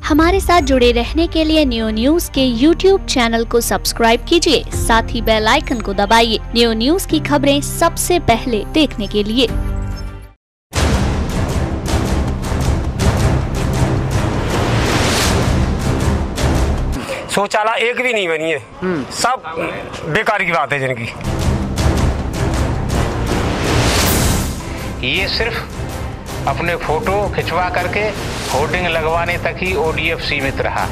हमारे साथ जुड़े रहने के लिए न्यू न्यूज के YouTube चैनल को सब्सक्राइब कीजिए, साथ ही बेल आइकन को दबाइए न्यू न्यूज की खबरें सबसे पहले देखने के लिए। शौचालय एक भी नहीं बनी है, सब बेकार की बात है जिनकी। ये सिर्फ अपने फोटो खिंचवा करके होर्डिंग लगवाने तक ही ODF सीमित रहा।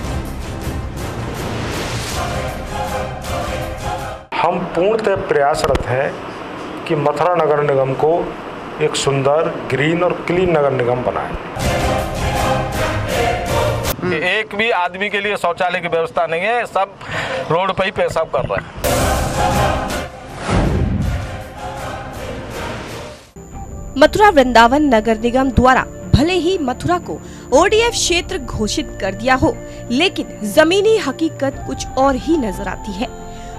हम पूर्णतः प्रयासरत हैं कि मथुरा नगर निगम को एक सुंदर, ग्रीन और क्लीन नगर निगम बनाएं। एक भी आदमी के लिए शौचालय की व्यवस्था नहीं है, सब रोड पर ही पेशाब कर रहे हैं। मथुरा वृंदावन नगर निगम द्वारा भले ही मथुरा को ODF क्षेत्र घोषित कर दिया हो, लेकिन जमीनी हकीकत कुछ और ही नजर आती है।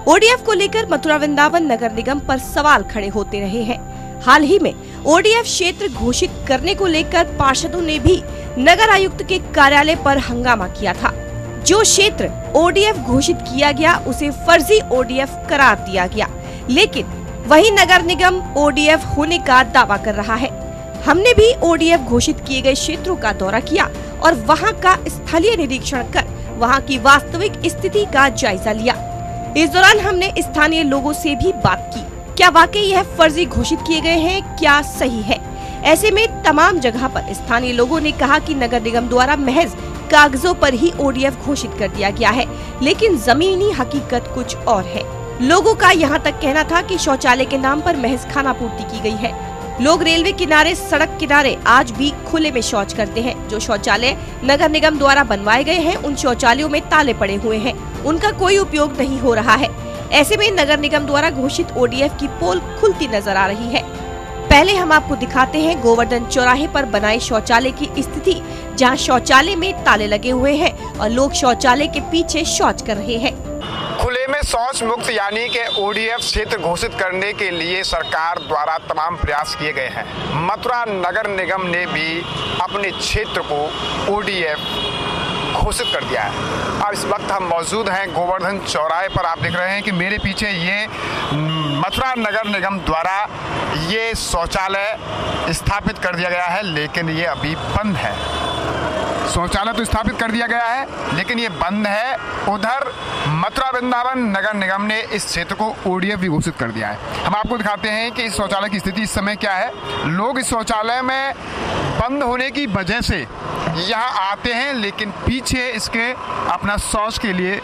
ODF को लेकर मथुरा वृंदावन नगर निगम पर सवाल खड़े होते रहे हैं। हाल ही में ODF क्षेत्र घोषित करने को लेकर पार्षदों ने भी नगर आयुक्त के कार्यालय पर हंगामा किया था। जो क्षेत्र ODF घोषित किया गया उसे फर्जी ODF करार दिया गया, लेकिन वही नगर निगम ODF होने का दावा कर रहा है। हमने भी ODF घोषित किए गए क्षेत्रों का दौरा किया और वहां का स्थलीय निरीक्षण कर वहां की वास्तविक स्थिति का जायजा लिया। इस दौरान हमने स्थानीय लोगों से भी बात की। क्या वाकई यह फर्जी घोषित किए गए हैं, क्या सही है? ऐसे में तमाम जगह पर स्थानीय लोगों ने कहा कि नगर निगम द्वारा महज कागजों पर ही ODF घोषित कर दिया गया है, लेकिन जमीनी हकीकत कुछ और है। लोगों का यहाँ तक कहना था कि शौचालय के नाम पर महज खानापूर्ति की गई है। लोग रेलवे किनारे, सड़क किनारे आज भी खुले में शौच करते हैं। जो शौचालय नगर निगम द्वारा बनवाए गए हैं, उन शौचालयों में ताले पड़े हुए हैं, उनका कोई उपयोग नहीं हो रहा है। ऐसे में नगर निगम द्वारा घोषित ODF की पोल खुलती नजर आ रही है। पहले हम आपको दिखाते हैं गोवर्धन चौराहे पर बनाए शौचालय की स्थिति, जहाँ शौचालय में ताले लगे हुए हैं और लोग शौचालय के पीछे शौच कर रहे हैं। खुले में शौच मुक्त यानी कि ODF क्षेत्र घोषित करने के लिए सरकार द्वारा तमाम प्रयास किए गए हैं। मथुरा नगर निगम ने भी अपने क्षेत्र को ODF घोषित कर दिया है। अब इस वक्त हम मौजूद हैं गोवर्धन चौराहे पर। आप देख रहे हैं कि मेरे पीछे ये मथुरा नगर निगम द्वारा ये शौचालय स्थापित कर दिया गया है, लेकिन ये अभी बंद है। शौचालय तो स्थापित कर दिया गया है, लेकिन ये बंद है। उधर मथुरा वृंदावन नगर निगम ने इस क्षेत्र को ODF भी घोषित कर दिया है। हम आपको दिखाते हैं कि इस शौचालय की स्थिति इस समय क्या है। लोग इस शौचालय में बंद होने की वजह से यहाँ आते हैं, लेकिन पीछे इसके अपना शौच के लिए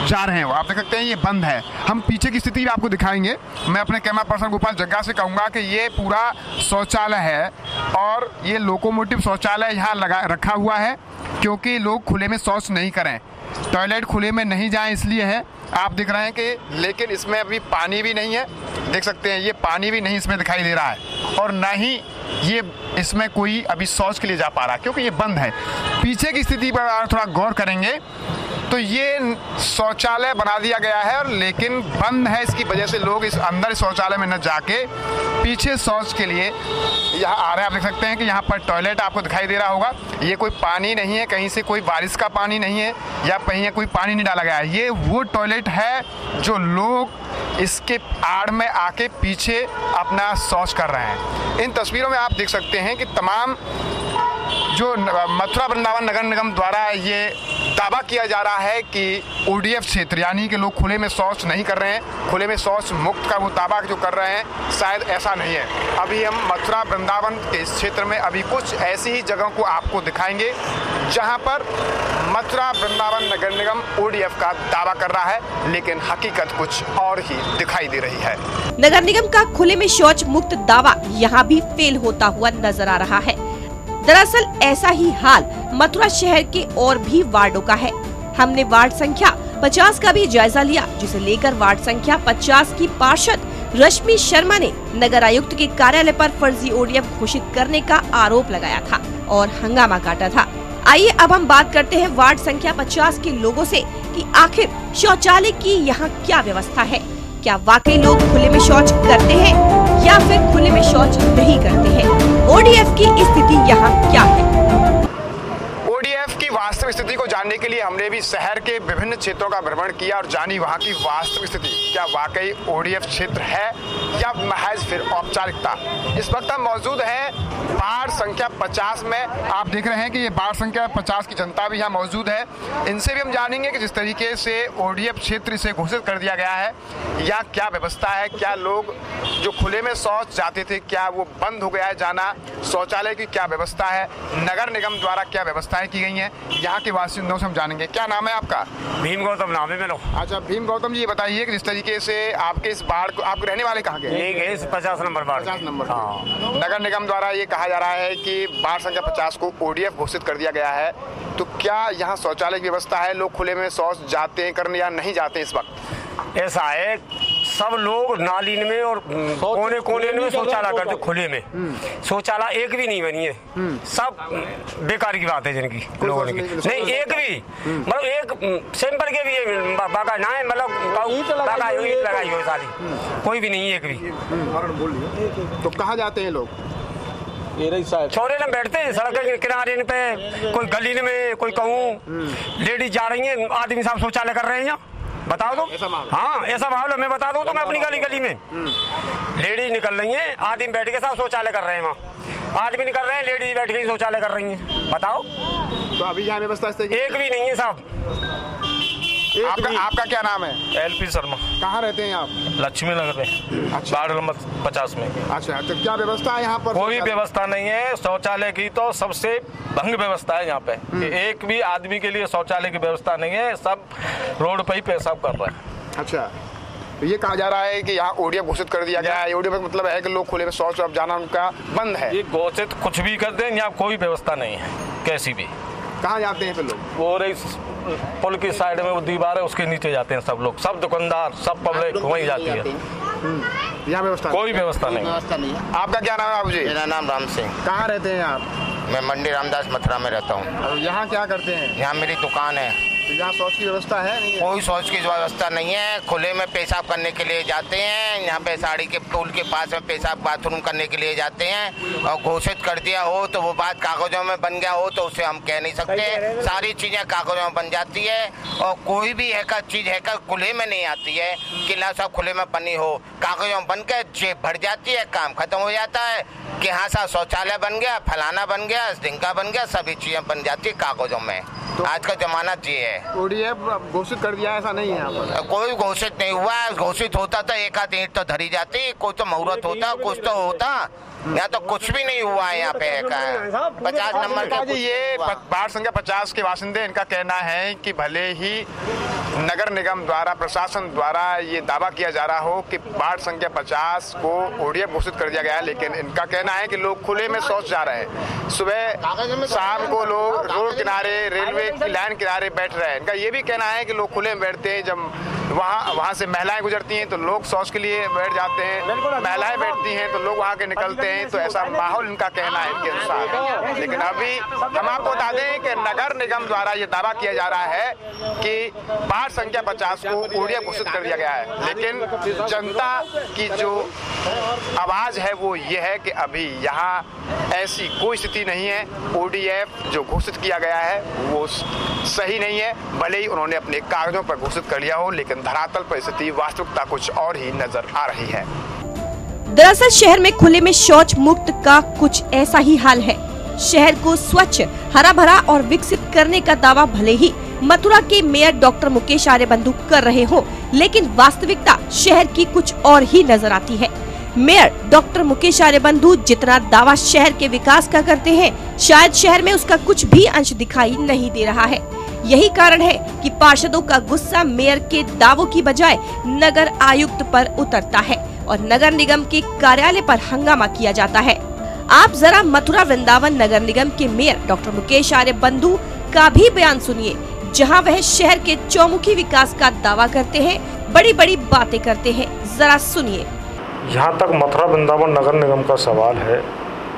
जा रहे हैं। आप देख सकते हैं ये बंद है। हम पीछे की स्थिति आपको दिखाएंगे। मैं अपने कैमरा पर्सन गोपाल जग्गा से कहूँगा कि ये पूरा शौचालय है और ये लोकोमोटिव शौचालय यहाँ रखा हुआ है, क्योंकि लोग खुले में शौच नहीं करें, टॉयलेट खुले में नहीं जाएं, इसलिए है। आप देख रहे हैं कि लेकिन इसमें अभी पानी भी नहीं है। देख सकते हैं ये पानी भी नहीं इसमें दिखाई दे रहा है, और ना ही ये इसमें कोई अभी शौच के लिए जा पा रहा, क्योंकि ये बंद है। पीछे की स्थिति पर थोड़ा गौर करेंगे तो ये शौचालय बना दिया गया है, और लेकिन बंद है। इसकी वजह से लोग इस अंदर शौचालय में न जाके पीछे शौच के लिए यहाँ आ रहे हैं। आप देख सकते हैं कि यहाँ पर टॉयलेट आपको दिखाई दे रहा होगा। ये कोई पानी नहीं है, कहीं से कोई बारिश का पानी नहीं है या कहीं कोई पानी नहीं डाला गया है। ये वो टॉयलेट है जो लोग इसके आड़ में आके पीछे अपना शौच कर रहे हैं। इन तस्वीरों में आप देख सकते हैं कि तमाम जो मथुरा वृंदावन नगर निगम द्वारा ये दावा किया जा रहा है कि ODF क्षेत्र यानी कि लोग खुले में शौच नहीं कर रहे हैं, खुले में शौच मुक्त का वो दावा जो कर रहे हैं, शायद ऐसा नहीं है। अभी हम मथुरा वृंदावन के इस क्षेत्र में अभी कुछ ऐसी ही जगहों को आपको दिखाएंगे जहां पर मथुरा वृंदावन नगर निगम ODF का दावा कर रहा है, लेकिन हकीकत कुछ और ही दिखाई दे रही है। नगर निगम का खुले में शौच मुक्त दावा यहाँ भी फेल होता हुआ नजर आ रहा है। दरअसल ऐसा ही हाल मथुरा शहर के और भी वार्डों का है। हमने वार्ड संख्या 50 का भी जायजा लिया, जिसे लेकर वार्ड संख्या 50 की पार्षद रश्मि शर्मा ने नगर आयुक्त के कार्यालय पर फर्जी ODF घोषित करने का आरोप लगाया था और हंगामा काटा था। आइए अब हम बात करते हैं वार्ड संख्या 50 के लोगों से कि आखिर शौचालय की यहाँ क्या व्यवस्था है। क्या वाकई लोग खुले में शौच करते हैं या फिर खुले में शौच नहीं करते हैं? ODF की स्थिति यहाँ क्या है? ODF की वास्तविक स्थिति को जानने के लिए हमने भी शहर के विभिन्न क्षेत्रों का भ्रमण किया और जानी वहां की वास्तविक स्थिति। क्या वाकई ओडीएफ क्षेत्र है या महज फिर औपचारिकता। इस वक्त हम मौजूद हैं वार्ड संख्या 50 में। आप देख रहे हैं कि ये वार्ड संख्या 50 की जनता भी यहाँ मौजूद है। इनसे भी हम जानेंगे कि जिस तरीके से ओडीएफ क्षेत्र इसे घोषित कर दिया गया है, या क्या व्यवस्था है, क्या लोग जो खुले में शौच जाते थे क्या वो बंद हो गया है जाना, शौचालय की क्या व्यवस्था है, नगर निगम द्वारा क्या व्यवस्थाएं की गई हैं, यहाँ के वासिंदों से हम जानेंगे। क्या नाम है आपका? भीम गौतम नाम है मेरा। अच्छा भीम गौतम जी, ये बताइए कि जिस तरीके से आपके इस वार्ड को, आप रहने वाले कहाँ के? 50 नंबर वार्ड। 50 नंबर। नगर निगम द्वारा ये कहा जा रहा है कि वार्ड संख्या 50 को ओडीएफ घोषित कर दिया गया है, तो क्या यहाँ शौचालय की व्यवस्था है, लोग खुले में शौच जाते हैं करने या नहीं जाते इस वक्त? ऐसा है, सब लोग नाली में और कोने कोने में शौचालय करते, खुले में शौचालय एक भी नहीं बनी है। सब बेकार की बात है जिनकी लोगों की नहीं, एक भी मतलब एक सिंपल के भी बाका ना है, मतलब लगाई हो सारी, कोई भी नहीं, एक भी। तो कहाँ जाते हैं लोग? छोरे में बैठते हैं सड़क के किनारे पे, कोई गली में, कोई कहूँ लेडीज जा रही है, आदमी साहब शौचालय कर रहे हैं, बताओ तो। हाँ ऐसा माहौल है, मैं बता दूं तो मैं अपनी गली में लेडीज निकल रही हैं, आदमी बैठ के साथ शौचालय कर रहे हैं, वहाँ आदमी निकल रहे हैं, लेडीज बैठ के शौचालय कर रही हैं, बताओ। तो अभी यहाँ व्यवस्था एक भी नहीं है साहब। आपका क्या नाम है? LP शर्मा। कहाँ रहते हैं आप? लक्ष्मी नगर में। अच्छा। वार्ड नंबर 50 में। अच्छा, तो क्या व्यवस्था है यहाँ पर? कोई व्यवस्था नहीं है शौचालय की, तो सबसे भंग व्यवस्था है यहाँ पे कि एक भी आदमी के लिए शौचालय की व्यवस्था नहीं है, सब रोड पे ही पेशाब कर रहे हैं। अच्छा, तो ये कहा जा रहा है कि यहाँ ओडीएफ घोषित कर दिया गया है। ओडीएफ मतलब है कि लोग खुले में शौच जाना उनका बंद है। ये घोषित कुछ भी कर दें, यहाँ कोई व्यवस्था नहीं है कैसी भी। कहाँ जाते हैं फिर लोग? वो रही पुल की साइड में वो दीवार है, उसके नीचे जाते हैं सब लोग, सब दुकानदार, सब पब्लिक वहीं जाती है। यहाँ व्यवस्था कोई व्यवस्था नहीं। आपका क्या नाम है बाबू जी? मेरा नाम राम सिंह। कहाँ रहते हैं आप? मैं मंडी रामदास मथुरा में रहता हूँ। यहाँ क्या करते हैं? यहाँ मेरी दुकान है। तो यहाँ शौच की व्यवस्था है? नहीं है? कोई शौच की व्यवस्था नहीं है, खुले में पेशाब करने के लिए जाते हैं, यहाँ पे साड़ी के पुल के पास में पेशाब बाथरूम करने के लिए जाते हैं। और घोषित कर दिया हो तो वो बात कागजों में बन गया हो तो उसे हम कह नहीं सकते, सारी चीजें कागजों में बन जाती है और कोई भी हैकर चीज हैकर खुले में नहीं आती है कि ना सब खुले में बनी हो, कागजों में बन के जेब भर जाती है, काम खत्म हो जाता है कि हाँ साहब शौचालय बन गया, फलाना बन गया, ढिंका बन गया, सभी चीजें बन जाती है कागजों में। तो आज का जमाना ये है। ओडीएफ घोषित कर दिया, ऐसा नहीं है यहाँ पर? कोई घोषित नहीं हुआ, घोषित होता तो एक आध ईंट तो धरी जाती, कोई तो मुहूर्त होता, कुछ तो होता, यहाँ तो कुछ भी नहीं हुआ है। यहाँ पे 50 नंबर का ये वार्ड संख्या 50 के बासिंदे, इनका कहना है कि भले ही नगर निगम द्वारा, प्रशासन द्वारा ये दावा किया जा रहा हो कि वार्ड संख्या 50 को ओडीएफ घोषित कर दिया गया है, लेकिन इनका कहना है कि लोग खुले में शौच जा रहे हैं। सुबह शाम को लोग रोड किनारे, रेलवे की लाइन किनारे बैठ रहे हैं। इनका ये भी कहना है कि लोग खुले में बैठते हैं, जब वहाँ से महिलाएं गुजरती हैं तो लोग शौच के लिए बैठ जाते हैं, महिलाएं बैठती हैं तो लोग वहाँ के निकलते हैं, तो ऐसा माहौल इनका कहना है इनके अनुसार। लेकिन अभी हम आपको बता दें कि नगर निगम द्वारा ये दावा किया जा रहा है कि वार्ड संख्या 50 को ओडीएफ घोषित कर दिया गया है, लेकिन जनता की जो आवाज है वो ये है कि अभी यहाँ ऐसी कोई स्थिति नहीं है। ओडीएफ जो घोषित किया गया है वो सही नहीं है, भले ही उन्होंने अपने कागजों पर घोषित कर लिया हो, लेकिन धरातल पर स्थिति, वास्तविकता कुछ और ही नजर आ रही है। दरअसल शहर में खुले में शौच मुक्त का कुछ ऐसा ही हाल है। शहर को स्वच्छ, हरा भरा और विकसित करने का दावा भले ही मथुरा के मेयर डॉक्टर मुकेश आर्यबंधु कर रहे हो, लेकिन वास्तविकता शहर की कुछ और ही नजर आती है। मेयर डॉक्टर मुकेश आर्यबंधु जितना दावा शहर के विकास का करते हैं, शायद शहर में उसका कुछ भी अंश दिखाई नहीं दे रहा है। यही कारण है कि पार्षदों का गुस्सा मेयर के दावों की बजाय नगर आयुक्त पर उतरता है और नगर निगम के कार्यालय पर हंगामा किया जाता है। आप जरा मथुरा वृंदावन नगर निगम के मेयर डॉक्टर मुकेश आर्यबंधु का भी बयान सुनिए, जहां वह शहर के चौमुखी विकास का दावा करते हैं, बड़ी बड़ी बातें करते हैं। जरा सुनिए। यहाँ तक मथुरा वृंदावन नगर निगम का सवाल है,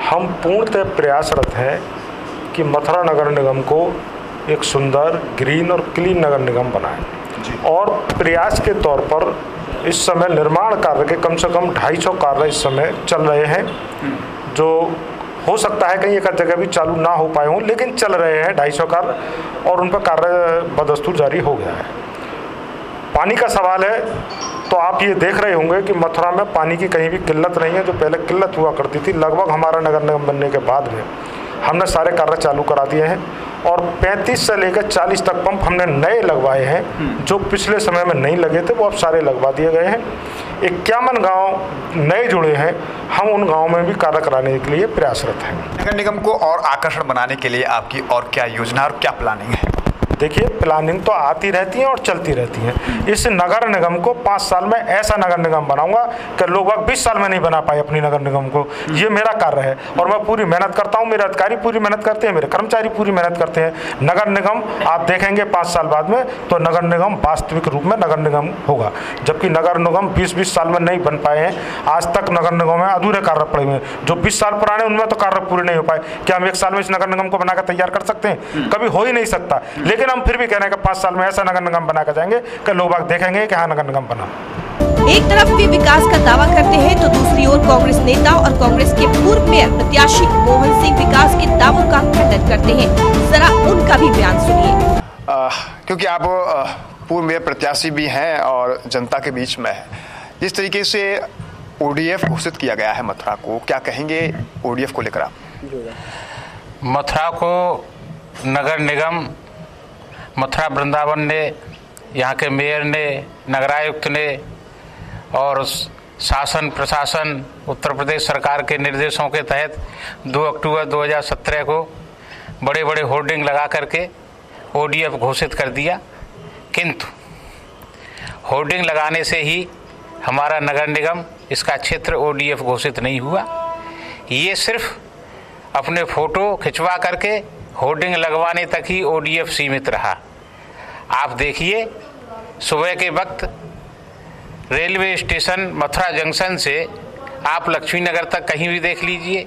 हम पूर्णतः प्रयासरत हैं कि मथुरा नगर निगम को एक सुंदर, ग्रीन और क्लीन नगर निगम बनाएं। और प्रयास के तौर पर इस समय निर्माण कार्य के कम से कम 250 कार्य इस समय चल रहे हैं, जो हो सकता है कहीं एक आध जगह भी चालू ना हो पाए हों, लेकिन चल रहे हैं 250 कार्य और उन पर कार्य बदस्तूर जारी हो गया है। पानी का सवाल है तो आप ये देख रहे होंगे कि मथुरा में पानी की कहीं भी किल्लत नहीं है। जो पहले किल्लत हुआ करती थी, लगभग हमारा नगर निगम बनने के बाद में हमने सारे कार्य चालू करा दिए हैं और 35 से लेकर 40 तक पंप हमने नए लगवाए हैं। जो पिछले समय में नहीं लगे थे वो अब सारे लगवा दिए गए हैं। 51 गांव नए जुड़े हैं, हम उन गांवों में भी कार्य कराने के लिए प्रयासरत हैं। नगर निगम को और आकर्षण बनाने के लिए आपकी और क्या योजना और क्या प्लानिंग है? देखिए, प्लानिंग तो आती रहती है और चलती रहती है। इस नगर निगम को 5 साल में ऐसा नगर निगम बनाऊंगा कि लोग 20 साल में नहीं बना पाए अपनी नगर निगम को। ये मेरा कार्य है और मैं पूरी मेहनत करता हूँ, मेरे अधिकारी पूरी मेहनत करते हैं, मेरे कर्मचारी पूरी मेहनत करते हैं। नगर निगम आप देखेंगे 5 साल बाद में तो नगर निगम वास्तविक रूप में नगर निगम होगा, जबकि नगर निगम 20-20 साल में नहीं बन पाए हैं। आज तक नगर निगम में अधूरे कार्य पड़े हुए हैं। जो 20 साल पुराने उनमें तो कार्य पूरे नहीं हो पाए। क्या हम 1 साल में इस नगर निगम को बनाकर तैयार कर सकते हैं? कभी हो ही नहीं सकता। लेकिन हम फिर भी कह रहे हैं कि 5 साल में ऐसा नगर निगम बना कर जाएंगे कि लोग देखेंगे कि हाँ नगर निगम बना। एक तरफ वे विकास का दावा करते हैं तो दूसरी ओर कांग्रेस नेता और कांग्रेस के पूर्व मेयर प्रत्याशी मोहन सिंह विकास के दावों का खंडन करते हैं। जरा उनका भी बयान सुनिए। क्योंकि आप पूर्व मेयर प्रत्याशी भी हैं और जनता के बीच में है, जिस तरीके से ODF घोषित किया गया है मथुरा को, क्या कहेंगे ODF को लेकर आप? मथुरा को नगर निगम मथुरा वृंदावन ने, यहाँ के मेयर ने, नगरायुक्त ने और शासन प्रशासन उत्तर प्रदेश सरकार के निर्देशों के तहत 2 अक्टूबर 2017 को बड़े बड़े होर्डिंग लगा करके ODF घोषित कर दिया। किंतु होर्डिंग लगाने से ही हमारा नगर निगम, इसका क्षेत्र ODF घोषित नहीं हुआ। ये सिर्फ अपने फोटो खिंचवा करके होर्डिंग लगवाने तक ही ODF सीमित रहा। आप देखिए, सुबह के वक्त रेलवे स्टेशन मथुरा जंक्शन से आप लक्ष्मी नगर तक कहीं भी देख लीजिए,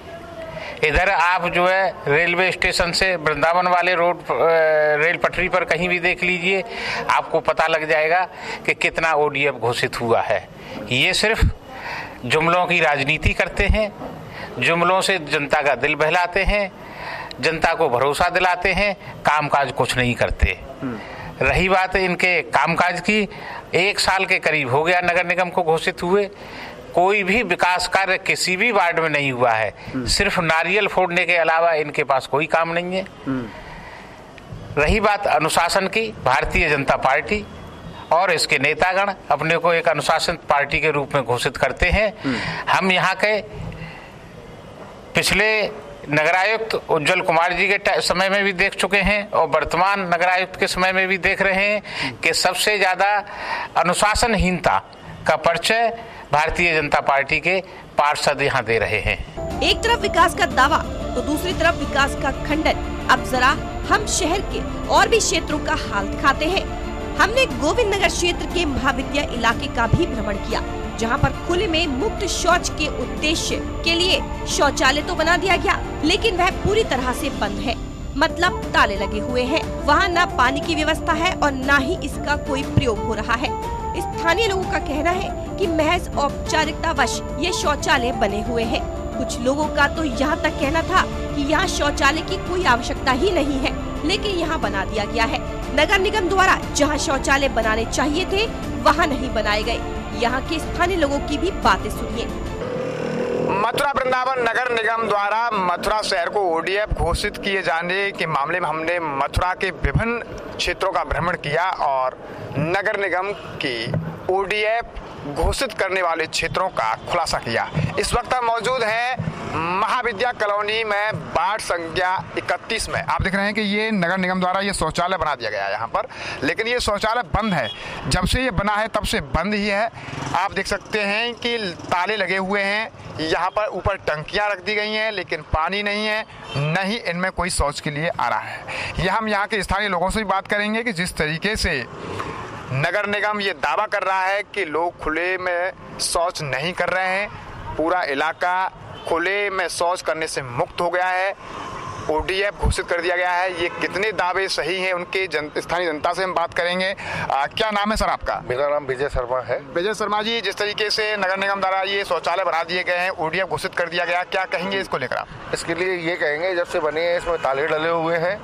इधर आप जो है रेलवे स्टेशन से वृंदावन वाले रोड रेल पटरी पर कहीं भी देख लीजिए, आपको पता लग जाएगा कि कितना ODF घोषित हुआ है। ये सिर्फ जुमलों की राजनीति करते हैं, जुमलों से जनता का दिल बहलाते हैं, जनता को भरोसा दिलाते हैं, कामकाज कुछ नहीं करते। रही बात इनके कामकाज की, 1 साल के करीब हो गया नगर निगम को घोषित हुए, कोई भी विकास कार्य किसी भी वार्ड में नहीं हुआ है। सिर्फ नारियल फोड़ने के अलावा इनके पास कोई काम नहीं है। रही बात अनुशासन की, भारतीय जनता पार्टी और इसके नेतागण अपने को एक अनुशासन पार्टी के रूप में घोषित करते हैं। हम यहाँ के पिछले नगरायुक्त उज्जवल कुमार जी के समय में भी देख चुके हैं और वर्तमान नगरायुक्त के समय में भी देख रहे हैं कि सबसे ज्यादा अनुशासनहीनता का परिचय भारतीय जनता पार्टी के पार्षद यहाँ दे रहे हैं। एक तरफ विकास का दावा तो दूसरी तरफ विकास का खंडन। अब जरा हम शहर के और भी क्षेत्रों का हाल दिखाते हैं। हमने गोविंद नगर क्षेत्र के महाविद्या इलाके का भी भ्रमण किया, जहां पर खुले में मुक्त शौच के उद्देश्य के लिए शौचालय तो बना दिया गया, लेकिन वह पूरी तरह से बंद है, मतलब ताले लगे हुए हैं। वहां न पानी की व्यवस्था है और न ही इसका कोई प्रयोग हो रहा है। स्थानीय लोगों का कहना है कि महज औपचारिकतावश ये शौचालय बने हुए हैं। कुछ लोगों का तो यहाँ तक कहना था कि यहाँ शौचालय की कोई आवश्यकता ही नहीं है, लेकिन यहाँ बना दिया गया है। नगर निगम द्वारा जहाँ शौचालय बनाने चाहिए थे वहाँ नहीं बनाए गए। यहाँ के स्थानीय लोगों की भी बातें सुनिए। मथुरा वृंदावन नगर निगम द्वारा मथुरा शहर को ODF घोषित किए जाने के मामले में हमने मथुरा के विभिन्न क्षेत्रों का भ्रमण किया और नगर निगम की ODF घोषित करने वाले क्षेत्रों का खुलासा किया। इस वक्त हम मौजूद हैं महाविद्या कॉलोनी में वार्ड संख्या 31 में। आप देख रहे हैं कि ये नगर निगम द्वारा ये शौचालय बना दिया गया है यहाँ पर, लेकिन ये शौचालय बंद है। जब से ये बना है तब से बंद ही है। आप देख सकते हैं कि ताले लगे हुए हैं। यहाँ पर ऊपर टंकियाँ रख दी गई हैं, लेकिन पानी नहीं है, न ही इनमें कोई शौच के लिए आ रहा है। हम यहाँ के स्थानीय लोगों से भी बात करेंगे कि जिस तरीके से नगर निगम ये दावा कर रहा है कि लोग खुले में शौच नहीं कर रहे हैं, पूरा इलाका खुले में शौच करने से मुक्त हो गया है, ODF घोषित कर दिया गया है। ये कितने दावे सही हैं उनके स्थानीय जनता से हम बात करेंगे। क्या नाम है सर आपका? मेरा नाम विजय शर्मा है। विजय शर्मा जी, जिस तरीके से नगर निगम द्वारा ये शौचालय बना दिए गए हैं, ODF घोषित कर दिया गया, क्या कहेंगे इसको लेकर आप? इसके लिए ये कहेंगे, जब से बने हैं इसमें ताले डले हुए हैं।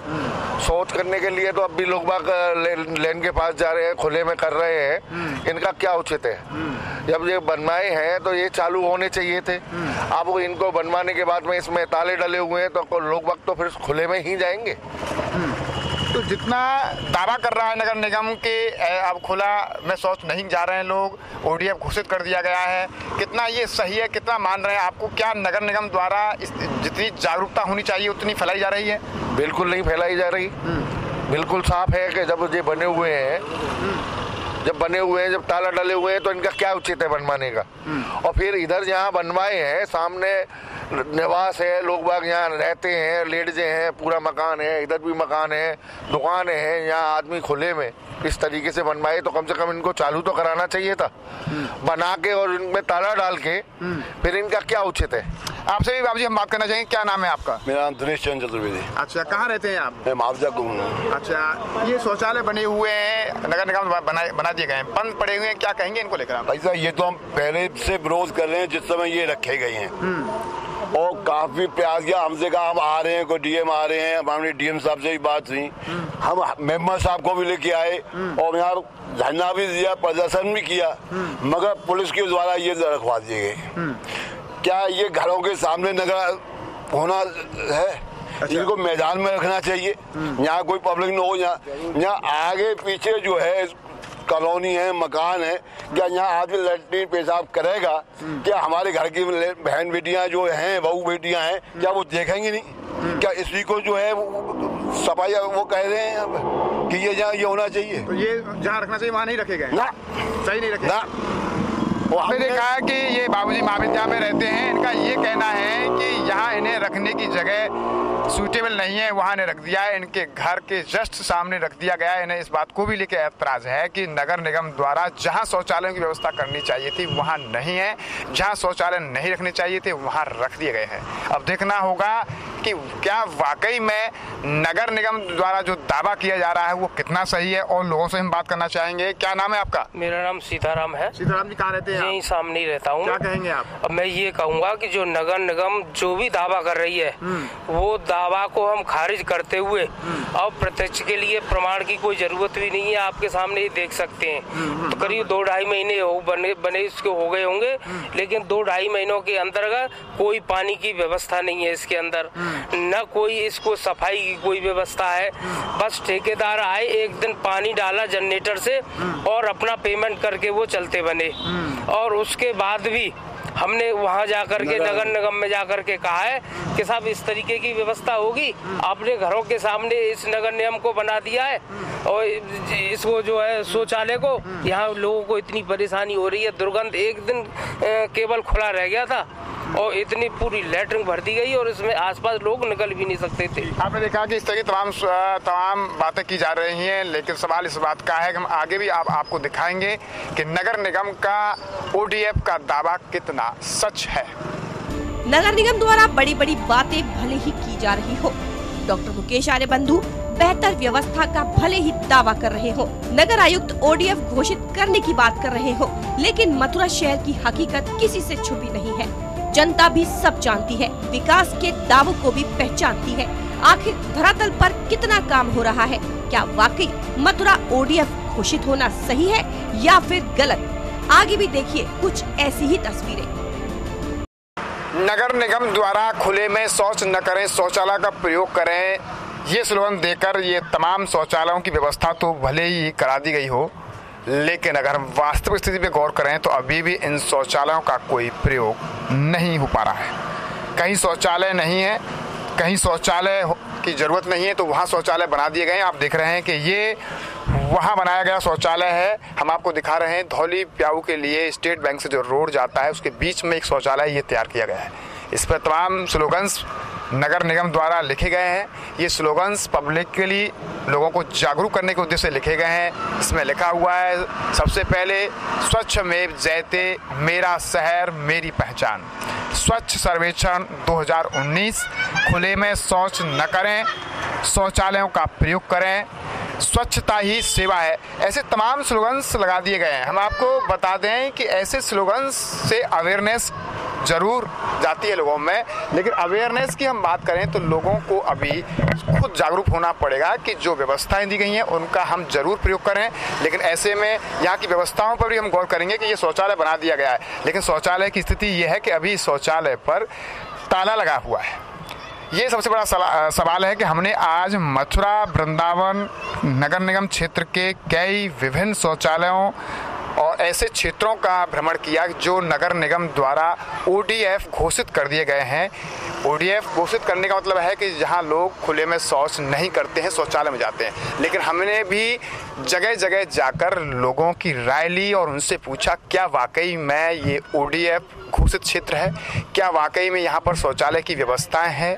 शौच करने के लिए तो अब भी लोग बाग लेन के पास जा रहे हैं, खुले में कर रहे हैं। इनका क्या उचित है? जब ये बनवाए हैं तो ये चालू होने चाहिए थे। अब इनको बनवाने के बाद में इसमें ताले डले हुए हैं तो लोग बाग तो फिर खुले में ही जाएंगे। तो जितना दावा कर रहा है नगर निगम के अब खुला में शौच नहीं जा रहे हैं लोग, ODF घोषित कर दिया गया है, कितना ये सही है, कितना मान रहे हैं आपको? क्या नगर निगम द्वारा जितनी जागरूकता होनी चाहिए उतनी फैलाई जा रही है? बिल्कुल नहीं फैलाई जा रही। बिल्कुल साफ है कि जब ये बने हुए हैं, जब ताला डले हुए हैं तो इनका क्या उचित है बनवाने का? और फिर इधर जहाँ बनवाए हैं सामने निवास है, लोग बाग यहाँ रहते हैं, लेडीजें हैं, पूरा मकान है, इधर भी मकान है, दुकानें हैं, यहाँ आदमी खुले में इस तरीके से बनवाए तो कम से कम इनको चालू तो कराना चाहिए था। बना के और इनमें ताला डाल के फिर इनका क्या उचित है? आपसे भी बाबू जी हम बात करना चाहेंगे। क्या नाम है आपका? मेरा नाम दिनेश चंद्र चतुर्वेदी। अच्छा, कहाँ रहते हैं आप? मैं मुआवजा हूँ। अच्छा, ये शौचालय बने हुए हैं, नगर निगम बना दिए गए हैं, बंद पड़े हुए हैं, क्या कहेंगे इनको लेकर आप? ऐसा ये तो हम पहले से विरोध कर रहे हैं जिस समय ये रखे गए हैं और काफी प्रयास किया। हमसे कहा हम आ रहे हैं, कोई DM आ रहे हैं, हमने DM साहब से भी बात हुई, हम मेंबर साहब को भी लेके आए और यहाँ धरना भी दिया, प्रदर्शन भी किया, मगर पुलिस के द्वारा ये रखवा दिए गए। क्या ये घरों के सामने नगर होना है? अच्छा। इनको मैदान में रखना चाहिए, यहाँ कोई पब्लिक न हो। यहाँ आगे पीछे जो है कॉलोनी है, मकान है, क्या यहाँ आदमी लैट्रिन पेशाब करेगा? क्या हमारे घर की बहन बेटियां जो हैं, बहू बेटियां हैं, क्या वो देखेंगी नहीं? क्या इसी को जो है सफाई वो कह रहे हैं कि ये जहाँ ये होना चाहिए, तो ये जहाँ रखना चाहिए वहाँ नहीं रखे गए ना, सही नहीं रखे ना। आपने देखा है कि ये बाबूजी महाविद्या में रहते हैं, इनका ये कहना है कि यहाँ इन्हें रखने की जगह सूटेबल नहीं है, वहाँ ने रख दिया है, इनके घर के जस्ट सामने रख दिया गया है। इन्हें इस बात को भी लेकर ऐतराज है कि नगर निगम द्वारा जहाँ शौचालयों की व्यवस्था करनी चाहिए थी वहाँ नहीं है, जहाँ शौचालय नहीं रखने चाहिए थे वहाँ रख दिए गए हैं। अब देखना होगा कि क्या वाकई में नगर निगम द्वारा जो दावा किया जा रहा है वो कितना सही है, और लोगों से हम बात करना चाहेंगे। क्या नाम है आपका? मेरा नाम सीताराम है। सीताराम जी, कहाँ रहते हैं? यहीं सामने ही रहता हूँ। क्या कहेंगे आप? अब मैं ये कहूँगा कि जो नगर निगम जो भी दावा कर रही है वो दावा को हम खारिज करते हुए अब प्रत्यक्ष के लिए प्रमाण की कोई जरूरत भी नहीं है, आपके सामने ही देख सकते हैं। तो करीब 2-2.5 महीने बने इसके हो गए होंगे, लेकिन 2-2.5 महीनों के अंतर्गत कोई पानी की व्यवस्था नहीं है इसके अंदर, न कोई इसको सफाई की कोई व्यवस्था है। बस ठेकेदार आए, एक दिन पानी डाला जनरेटर से और अपना पेमेंट करके वो चलते बने। और उसके बाद भी हमने वहाँ जाकर के नगर निगम में जाकर के कहा है कि साहब इस तरीके की व्यवस्था होगी, आपने घरों के सामने इस नगर निगम को बना दिया है और इसको जो है शौचालय को, यहाँ लोगों को इतनी परेशानी हो रही है, दुर्गंध। एक दिन केवल खुला रह गया था और इतनी पूरी लैट्रिन भर दी गई और इसमें आसपास लोग निकल भी नहीं सकते थे। आपने देखा कि इस तरह की तमाम बातें की जा रही हैं, लेकिन सवाल इस बात का है कि हम आगे भी आपको दिखाएंगे कि नगर निगम का ODF का दावा कितना सच है। नगर निगम द्वारा बड़ी बड़ी बातें भले ही की जा रही हो, डॉक्टर मुकेश आर्य बंधु बेहतर व्यवस्था का भले ही दावा कर रहे हो, नगर आयुक्त ODF घोषित करने की बात कर रहे हो, लेकिन मथुरा शहर की हकीकत किसी से छुपी नहीं है। जनता भी सब जानती है, विकास के दावों को भी पहचानती है। आखिर धरातल पर कितना काम हो रहा है? क्या वाकई मथुरा ODF घोषित होना सही है या फिर गलत? आगे भी देखिए कुछ ऐसी ही तस्वीरें। नगर निगम द्वारा खुले में शौच न करें, शौचालय का प्रयोग करें, ये स्लोगन देकर ये तमाम शौचालयों की व्यवस्था तो भले ही करा दी गई हो, लेकिन अगर हम वास्तविक स्थिति पे गौर करें तो अभी भी इन शौचालयों का कोई प्रयोग नहीं हो पा रहा है। कहीं शौचालय नहीं है, कहीं शौचालय की ज़रूरत नहीं है तो वहाँ शौचालय बना दिए गए हैं। आप देख रहे हैं कि ये वहाँ बनाया गया शौचालय है। हम आपको दिखा रहे हैं धौली प्याऊ के लिए स्टेट बैंक से जो रोड जाता है उसके बीच में एक शौचालय ये तैयार किया गया है। इस पर तमाम स्लोगन्स नगर निगम द्वारा लिखे गए हैं। ये स्लोगन्स पब्लिकली लोगों को जागरूक करने के उद्देश्य से लिखे गए हैं। इसमें लिखा हुआ है सबसे पहले स्वच्छ में जयते, मेरा शहर मेरी पहचान। स्वच्छ सर्वेक्षण 2019, खुले में शौच न करें, शौचालयों का प्रयोग करें, स्वच्छता ही सेवा है, ऐसे तमाम स्लोगन्स लगा दिए गए हैं। हम आपको बता दें कि ऐसे स्लोगन्स से अवेयरनेस जरूर जाती है लोगों में, लेकिन अवेयरनेस की हम बात करें तो लोगों को अभी खुद जागरूक होना पड़ेगा कि जो व्यवस्थाएं दी गई हैं उनका हम जरूर प्रयोग करें। लेकिन ऐसे में यहाँ की व्यवस्थाओं पर भी हम गौर करेंगे कि ये शौचालय बना दिया गया है, लेकिन शौचालय की स्थिति ये है कि अभी शौचालय पर ताला लगा हुआ है। ये सबसे बड़ा सवाल है कि हमने आज मथुरा वृंदावन नगर निगम क्षेत्र के कई विभिन्न शौचालयों और ऐसे क्षेत्रों का भ्रमण किया जो नगर निगम द्वारा ODF घोषित कर दिए गए हैं। ODF घोषित करने का मतलब है कि जहां लोग खुले में शौच नहीं करते हैं, शौचालय में जाते हैं। लेकिन हमने भी जगह जगह जाकर लोगों की राय ली और उनसे पूछा क्या वाकई में ये ODF घोषित क्षेत्र है, क्या वाकई में यहाँ पर शौचालय की व्यवस्थाएं हैं।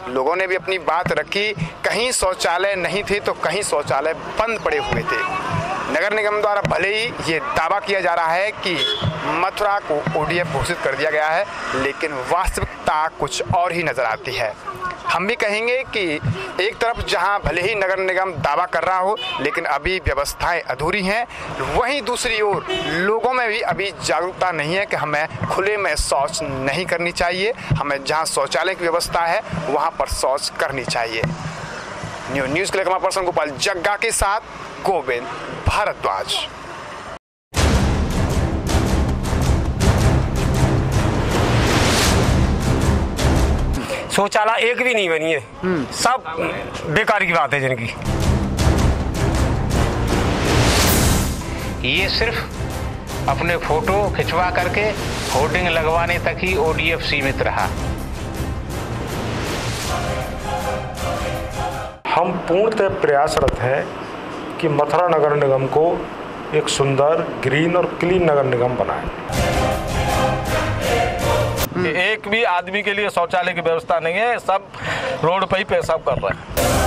लोगों ने भी अपनी बात रखी, कहीं शौचालय नहीं थे तो कहीं शौचालय बंद पड़े हुए थे। नगर निगम द्वारा भले ही ये दावा किया जा रहा है कि मथुरा को ODF घोषित कर दिया गया है, लेकिन वास्तविकता कुछ और ही नजर आती है। हम भी कहेंगे कि एक तरफ जहां भले ही नगर निगम दावा कर रहा हो लेकिन अभी व्यवस्थाएं अधूरी हैं, वहीं दूसरी ओर लोगों में भी अभी जागरूकता नहीं है कि हमें खुले में शौच नहीं करनी चाहिए, हमें जहां शौचालय की व्यवस्था है वहां पर शौच करनी चाहिए। न्यूज़ के लिए कैमरा पर्सन गोपाल जग्गा के साथ गोविंद भारद्वाज। शौचालय एक भी नहीं बनी है, सब बेकार की बात है जिनकी। ये सिर्फ अपने फोटो खिंचवा करके होर्डिंग लगवाने तक ही ODF सीमित रहा। हम पूर्णतः प्रयासरत हैं कि मथुरा नगर निगम को एक सुंदर, ग्रीन और क्लीन नगर निगम बनाएं। एक भी आदमी के लिए शौचालय की व्यवस्था नहीं है, सब रोड पर ही पेशाब कर रहे हैं।